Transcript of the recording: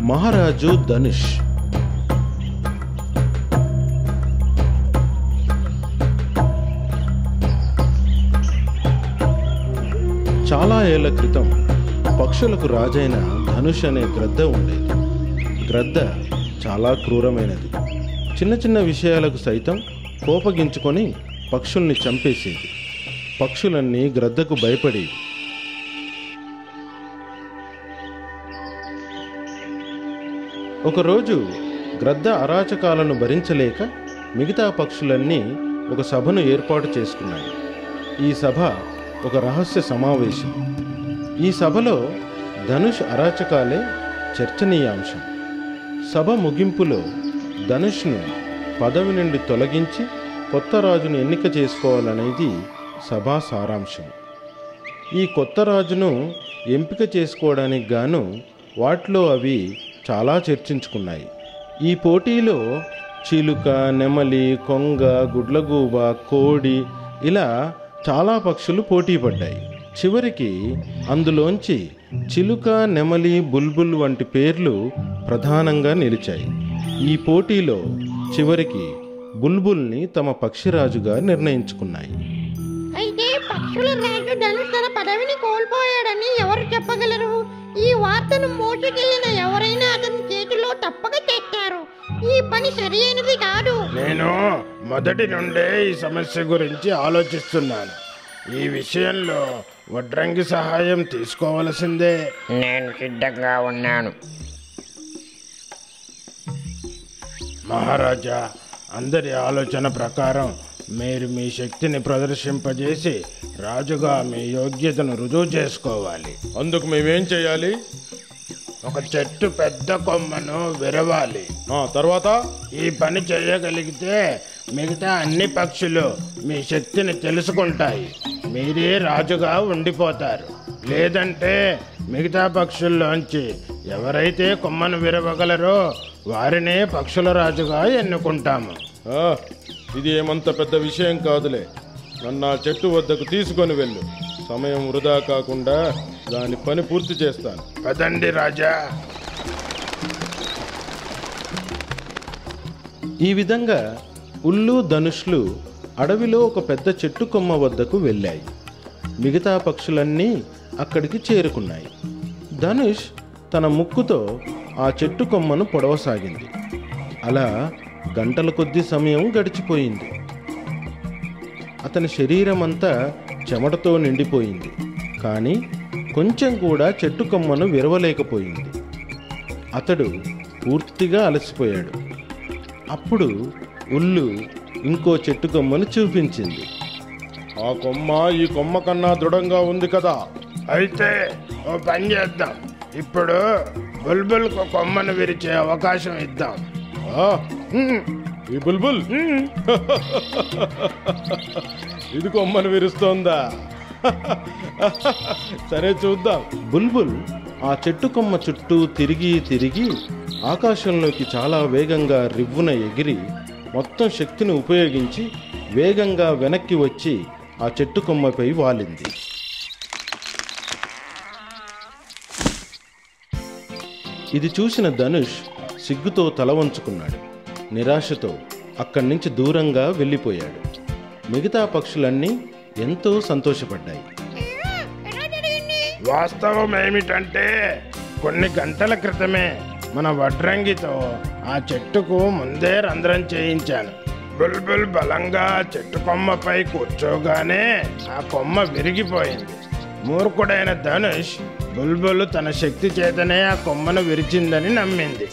మహారాజు ధనుష్. చాలా ఏళ్ల క్రితం పక్షులకు రాజైన ధనుష్ అనే గ్రద్ద ఉండేది. గ్రద్ద చాలా క్రూరమైనది. చిన్న చిన్న విషయాలకు సైతం కోపగించుకొని పక్షుల్ని చంపేసేది. పక్షులన్నీ గ్రద్దకు భయపడేవి. ఒకరోజు గ్రద్ద అరాచకాలను భరించలేక మిగతా పక్షులన్నీ ఒక సభను ఏర్పాటు చేసుకున్నాయి. ఈ సభ ఒక రహస్య సమావేశం. ఈ సభలో ధనుష్ అరాచకాలే చర్చనీయాంశం. సభ ముగింపులో ధనుష్ను పదవి నుండి తొలగించి కొత్త రాజును ఎన్నిక చేసుకోవాలనేది సభా సారాంశం. ఈ కొత్త రాజును ఎంపిక చేసుకోవడానికి గాను వాటిలో అవి చాలా చర్చించుకున్నాయి. ఈ పోటీలో చిలుక, నెమలి, కొంగ, గుడ్లగూబ, కోడి ఇలా చాలా పక్షులు పోటీ పడ్డాయి. చివరికి అందులోంచి చిలుక, నెమలి, బుల్బుల్ వంటి పేర్లు ప్రధానంగా నిలిచాయి. ఈ పోటీలో చివరికి బుల్బుల్ని తమ పక్షిరాజుగా నిర్ణయించుకున్నాయి. అయితే పక్షుల రాజు ధనుష్ తన పదవిని కోల్పోయాడని ఎవరు చెప్పగలరు? ఈ వార్తను మోసుకెళ్లిన ఎవరైనా అతని చేతిలో తప్పక తెచ్చారు. ఈ పని సరైనది కాదు. నేను మొదటి నుండే ఈ సమస్య గురించి ఆలోచిస్తున్నాను. ఈ విషయంలో వడ్రంగి సహాయం తీసుకోవలసిందే. నేను సిద్ధంగా ఉన్నాను. మహారాజా, అందరి ఆలోచన ప్రకారం మీరు మీ శక్తిని ప్రదర్శింపజేసి రాజుగా మీ యోగ్యతను రుజువు చేసుకోవాలి. అందుకు మేమేం చేయాలి? ఒక చెట్టు పెద్ద కొమ్మను విరవాలి. తర్వాత ఈ పని చేయగలిగితే మిగతా అన్ని పక్షులు మీ శక్తిని తెలుసుకుంటాయి. మీరే రాజుగా ఉండిపోతారు. లేదంటే మిగతా పక్షుల్లోంచి ఎవరైతే కొమ్మను విరవగలరో వారినే పక్షుల రాజుగా ఎన్నుకుంటాము. ఇది ఏమంత పెద్ద విషయం కాదులే. నన్ను ఆ చెట్టు వద్దకు తీసుకొని వెళ్ళు. సమయం వృధా కాకుండా దాని పని పూర్తి చేస్తాను. పదండి రాజా. ఈ విధంగా ఉల్లు, ధనుష్లు అడవిలో ఒక పెద్ద చెట్టు కొమ్మ వద్దకు వెళ్ళాయి. మిగతా పక్షులన్నీ అక్కడికి చేరుకున్నాయి. ధనుష్ తన ముక్కుతో ఆ చెట్టు కొమ్మను పొడవసాగింది. అలా గంటల కొద్ది సమయం గడిచిపోయింది. అతని శరీరం అంతా చెమటతో నిండిపోయింది. కానీ కొంచెం కూడా చెట్టు కొమ్మను విరవలేకపోయింది. అతడు పూర్తిగా అలసిపోయాడు. అప్పుడు ఉల్లు ఇంకో చెట్టు కొమ్మను చూపించింది. ఆ కొమ్మ ఈ కొమ్మ కన్నా దృఢంగా ఉంది కదా. అయితే ఓ పని చేద్దాం. ఇప్పుడు బుల్బుల్కు కొమ్మను విరిచే అవకాశం ఇద్దాం. ఈ బుల్బుల్ ఇది కొమ్మను విరుస్తోందా? సరే చూద్దాం. బుల్బుల్ ఆ చెట్టు కొమ్మ చుట్టూ తిరిగి తిరిగి ఆకాశంలోకి చాలా వేగంగా రివ్వున ఎగిరి మొత్తం శక్తిని ఉపయోగించి వేగంగా వెనక్కి వచ్చి ఆ చెట్టు కొమ్మపై వాలింది. ఇది చూసిన ధనుష్ సిగ్గుతో తల వంచుకున్నాడు. నిరాశతో అక్కడి నుంచి దూరంగా వెళ్ళిపోయాడు. మిగతా పక్షులన్నీ ఎంతో సంతోషపడ్డాయి. వాస్తవం ఏమిటంటే కొన్ని గంటల క్రితమే మన వడ్రంగితో ఆ చెట్టుకు ముందే రంధ్రం చేయించాను. బుల్బుల్ బలంగా చెట్టు కొమ్మపై కూర్చోగానే ఆ కొమ్మ విరిగిపోయింది. మూర్ఖుడైన ధనుష్ బుల్బుల్ తన శక్తి చేతనే ఆ కొమ్మను విరిచిందని నమ్మింది.